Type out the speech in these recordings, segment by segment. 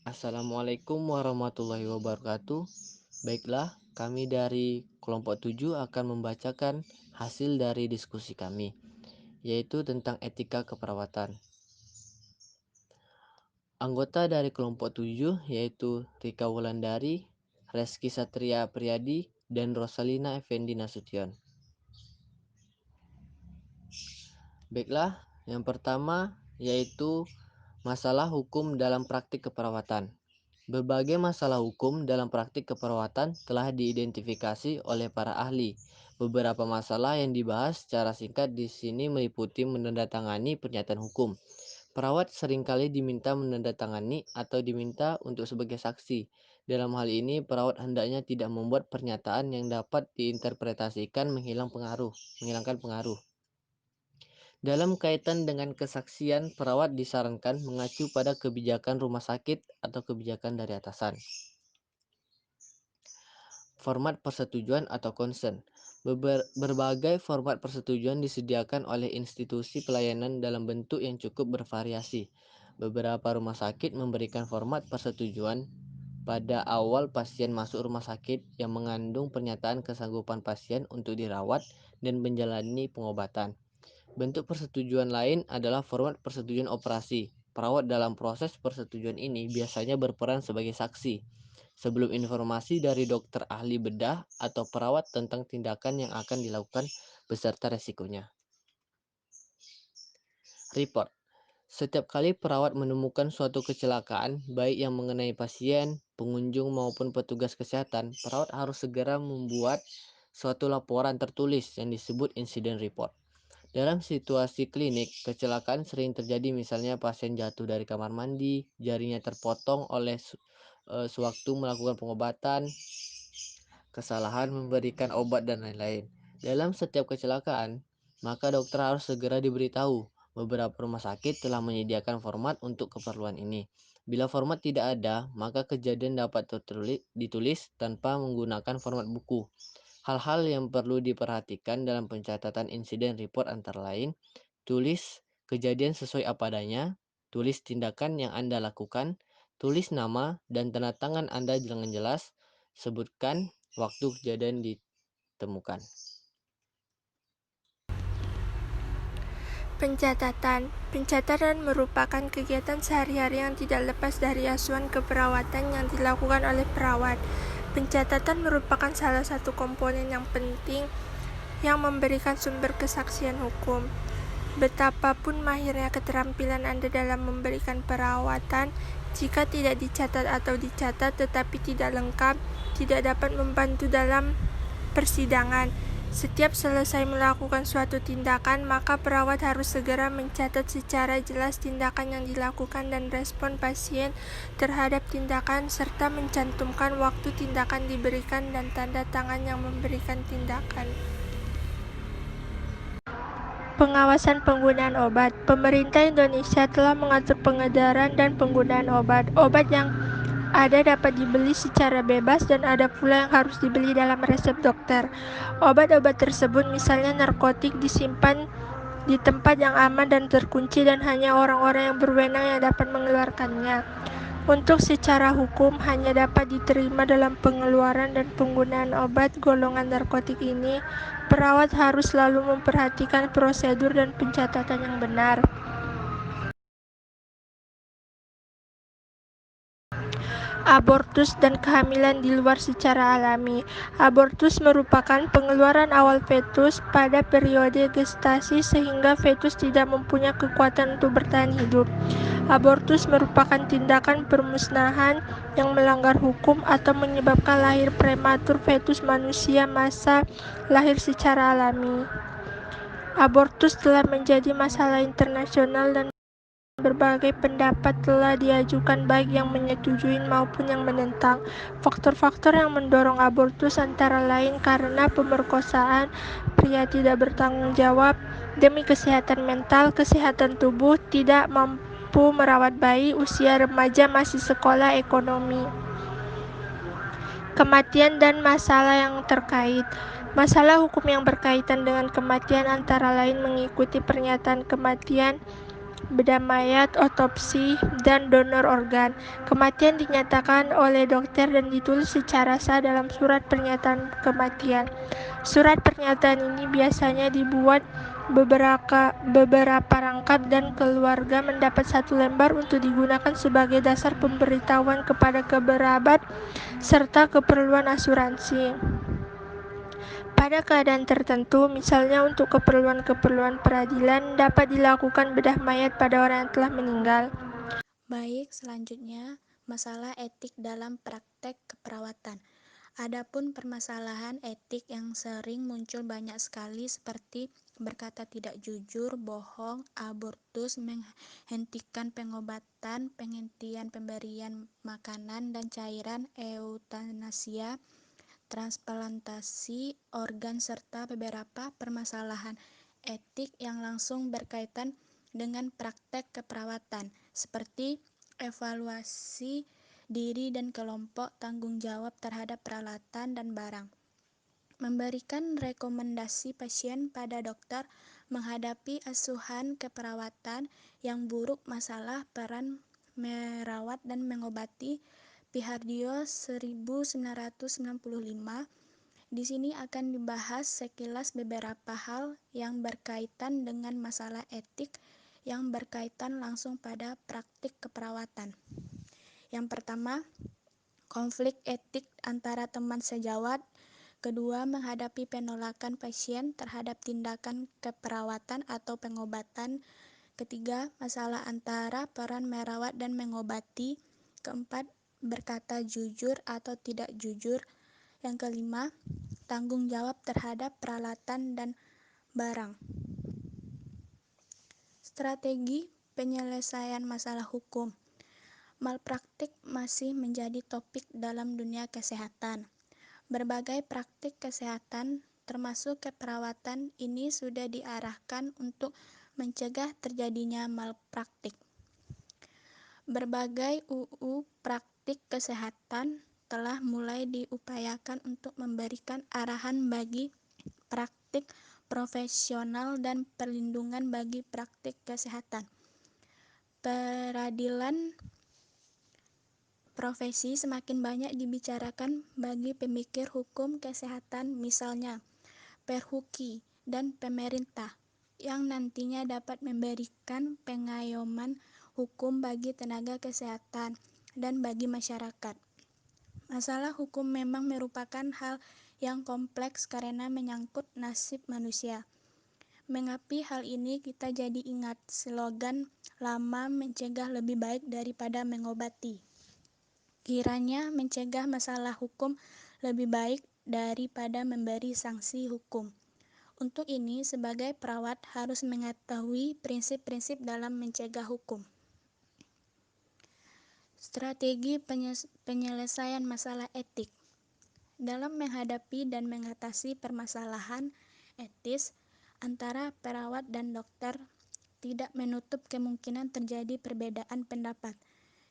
Assalamualaikum warahmatullahi wabarakatuh. Baiklah, kami dari kelompok 7 akan membacakan hasil dari diskusi kami, yaitu tentang etika keperawatan. Anggota dari kelompok 7 yaitu Rika Wulandari, Reski Satria Priyadi, dan Rosalina Effendi Nasution. Baiklah, yang pertama yaitu masalah hukum dalam praktik keperawatan. Berbagai masalah hukum dalam praktik keperawatan telah diidentifikasi oleh para ahli. Beberapa masalah yang dibahas secara singkat di sini meliputi menandatangani pernyataan hukum. Perawat seringkali diminta menandatangani atau diminta untuk sebagai saksi. Dalam hal ini, perawat hendaknya tidak membuat pernyataan yang dapat diinterpretasikan menghilangkan pengaruh. Dalam kaitan dengan kesaksian, perawat disarankan mengacu pada kebijakan rumah sakit atau kebijakan dari atasan. Format persetujuan atau consent. Berbagai format persetujuan disediakan oleh institusi pelayanan dalam bentuk yang cukup bervariasi. Beberapa rumah sakit memberikan format persetujuan pada awal pasien masuk rumah sakit yang mengandung pernyataan kesanggupan pasien untuk dirawat dan menjalani pengobatan. Bentuk persetujuan lain adalah format persetujuan operasi. Perawat dalam proses persetujuan ini biasanya berperan sebagai saksi sebelum informasi dari dokter ahli bedah atau perawat tentang tindakan yang akan dilakukan beserta resikonya. Report. Setiap kali perawat menemukan suatu kecelakaan, baik yang mengenai pasien, pengunjung maupun petugas kesehatan, perawat harus segera membuat suatu laporan tertulis yang disebut incident report. Dalam situasi klinik, kecelakaan sering terjadi, misalnya pasien jatuh dari kamar mandi, jarinya terpotong oleh sewaktu melakukan pengobatan, kesalahan memberikan obat, dan lain-lain. Dalam setiap kecelakaan, maka dokter harus segera diberitahu. Beberapa rumah sakit telah menyediakan format untuk keperluan ini. Bila format tidak ada, maka kejadian dapat ditulis tanpa menggunakan format buku. Hal-hal yang perlu diperhatikan dalam pencatatan insiden report antara lain: tulis kejadian sesuai apa adanya, tulis tindakan yang Anda lakukan, tulis nama dan tanda tangan Anda dengan jelas, sebutkan waktu kejadian ditemukan. Pencatatan merupakan kegiatan sehari-hari yang tidak lepas dari asuhan keperawatan yang dilakukan oleh perawat. Pencatatan merupakan salah satu komponen yang penting yang memberikan sumber kesaksian hukum. Betapapun mahirnya keterampilan Anda dalam memberikan perawatan, jika tidak dicatat atau dicatat tetapi tidak lengkap, tidak dapat membantu dalam persidangan. Setiap selesai melakukan suatu tindakan, maka perawat harus segera mencatat secara jelas tindakan yang dilakukan dan respon pasien terhadap tindakan, serta mencantumkan waktu tindakan diberikan dan tanda tangan yang memberikan tindakan. Pengawasan penggunaan obat. Pemerintah Indonesia telah mengatur pengedaran dan penggunaan obat. Obat yang ada dapat dibeli secara bebas dan ada pula yang harus dibeli dalam resep dokter. Obat-obat tersebut, misalnya narkotik, disimpan di tempat yang aman dan terkunci dan hanya orang-orang yang berwenang yang dapat mengeluarkannya. Untuk secara hukum hanya dapat diterima dalam pengeluaran dan penggunaan obat golongan narkotik ini, perawat harus selalu memperhatikan prosedur dan pencatatan yang benar. Abortus dan kehamilan di luar secara alami. Abortus merupakan pengeluaran awal fetus pada periode gestasi sehingga fetus tidak mempunyai kekuatan untuk bertahan hidup. Abortus merupakan tindakan permusnahan yang melanggar hukum atau menyebabkan lahir prematur fetus manusia masa lahir secara alami. Abortus telah menjadi masalah internasional dan berbagai pendapat telah diajukan, baik yang menyetujui maupun yang menentang. Faktor-faktor yang mendorong abortus antara lain karena pemerkosaan, pria tidak bertanggung jawab demi kesehatan mental, kesehatan tubuh, tidak mampu merawat bayi, usia remaja, masih sekolah, ekonomi. Kematian dan masalah yang terkait. Masalah hukum yang berkaitan dengan kematian antara lain mengikuti pernyataan kematian bedah mayat, otopsi, dan donor organ. Kematian dinyatakan oleh dokter dan ditulis secara sah dalam surat pernyataan kematian. Surat pernyataan ini biasanya dibuat beberapa rangkap dan keluarga mendapat satu lembar untuk digunakan sebagai dasar pemberitahuan kepada kerabat serta keperluan asuransi. Pada keadaan tertentu, misalnya untuk keperluan-keperluan peradilan, dapat dilakukan bedah mayat pada orang yang telah meninggal. Baik, selanjutnya masalah etik dalam praktek keperawatan. Adapun permasalahan etik yang sering muncul banyak sekali seperti berkata tidak jujur, bohong, abortus, menghentikan pengobatan, penghentian pemberian makanan dan cairan, eutanasia, transplantasi organ serta beberapa permasalahan etik yang langsung berkaitan dengan praktek keperawatan seperti evaluasi diri dan kelompok tanggung jawab terhadap peralatan dan barang. Memberikan rekomendasi pasien pada dokter menghadapi asuhan keperawatan yang buruk, masalah peran merawat dan mengobati Pihardio 1995. Di sini akan dibahas sekilas beberapa hal yang berkaitan dengan masalah etik yang berkaitan langsung pada praktik keperawatan. Yang pertama, konflik etik antara teman sejawat. Kedua, menghadapi penolakan pasien terhadap tindakan keperawatan atau pengobatan. Ketiga, masalah antara peran merawat dan mengobati. Keempat, berkata jujur atau tidak jujur. Yang kelima, tanggung jawab terhadap peralatan dan barang. Strategi penyelesaian masalah hukum. Malpraktik masih menjadi topik dalam dunia kesehatan. Berbagai praktik kesehatan, termasuk keperawatan, ini sudah diarahkan untuk mencegah terjadinya malpraktik. Berbagai UU praktik kesehatan telah mulai diupayakan untuk memberikan arahan bagi praktik profesional dan perlindungan bagi praktik kesehatan. Peradilan profesi semakin banyak dibicarakan bagi pemikir hukum kesehatan, misalnya Perhuki dan pemerintah, yang nantinya dapat memberikan pengayoman hukum bagi tenaga kesehatan dan bagi masyarakat. Masalah hukum memang merupakan hal yang kompleks karena menyangkut nasib manusia. Mengapi hal ini kita jadi ingat slogan lama, mencegah lebih baik daripada mengobati. Kiranya mencegah masalah hukum lebih baik daripada memberi sanksi hukum. Untuk ini, sebagai perawat harus mengetahui prinsip-prinsip dalam mencegah hukum. Strategi penyelesaian masalah etik. Dalam menghadapi dan mengatasi permasalahan etis antara perawat dan dokter, tidak menutup kemungkinan terjadi perbedaan pendapat.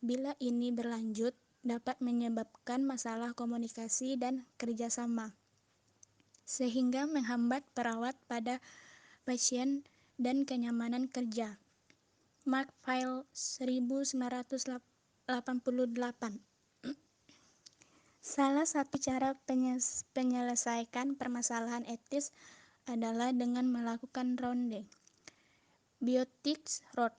Bila ini berlanjut, dapat menyebabkan masalah komunikasi dan kerjasama, sehingga menghambat perawat pada pasien dan kenyamanan kerja. Mark File 1988. Salah satu cara penyelesaikan permasalahan etis adalah dengan melakukan ronde biotics road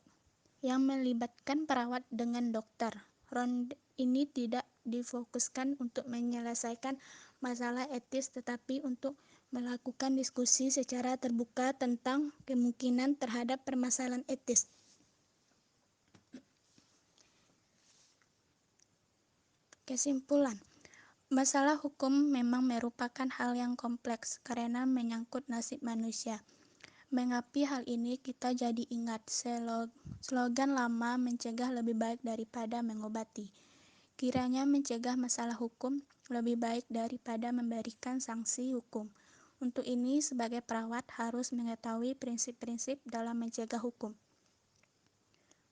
yang melibatkan perawat dengan dokter. Ronde ini tidak difokuskan untuk menyelesaikan masalah etis, tetapi untuk melakukan diskusi secara terbuka tentang kemungkinan terhadap permasalahan etis. Kesimpulan, masalah hukum memang merupakan hal yang kompleks karena menyangkut nasib manusia. Mengapi hal ini kita jadi ingat slogan lama, mencegah lebih baik daripada mengobati. Kiranya mencegah masalah hukum lebih baik daripada memberikan sanksi hukum. Untuk ini, sebagai perawat harus mengetahui prinsip-prinsip dalam mencegah hukum.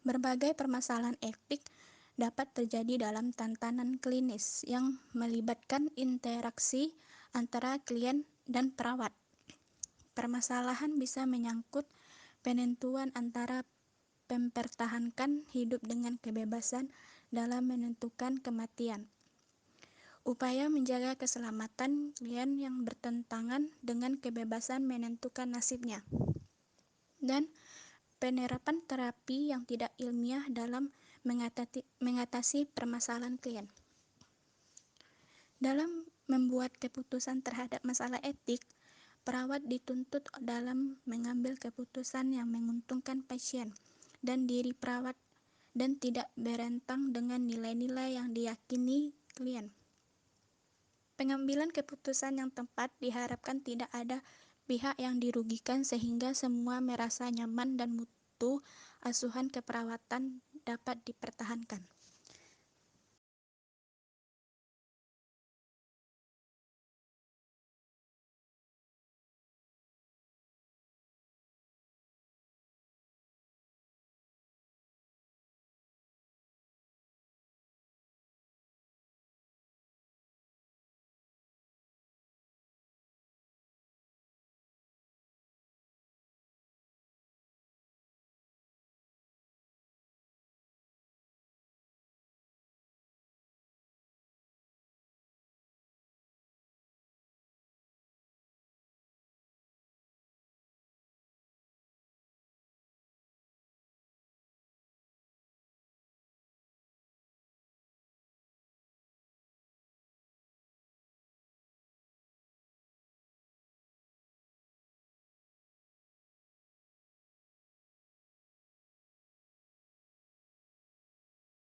Berbagai permasalahan etik dapat terjadi dalam tantangan klinis yang melibatkan interaksi antara klien dan perawat. Permasalahan bisa menyangkut penentuan antara mempertahankan hidup dengan kebebasan dalam menentukan kematian. Upaya menjaga keselamatan klien yang bertentangan dengan kebebasan menentukan nasibnya. Dan penerapan terapi yang tidak ilmiah dalam mengatasi permasalahan klien. Dalam membuat keputusan terhadap masalah etik, perawat dituntut dalam mengambil keputusan yang menguntungkan pasien dan diri perawat dan tidak berentang dengan nilai-nilai yang diyakini klien. Pengambilan keputusan yang tepat diharapkan tidak ada pihak yang dirugikan sehingga semua merasa nyaman dan mutu asuhan keperawatan dapat dipertahankan.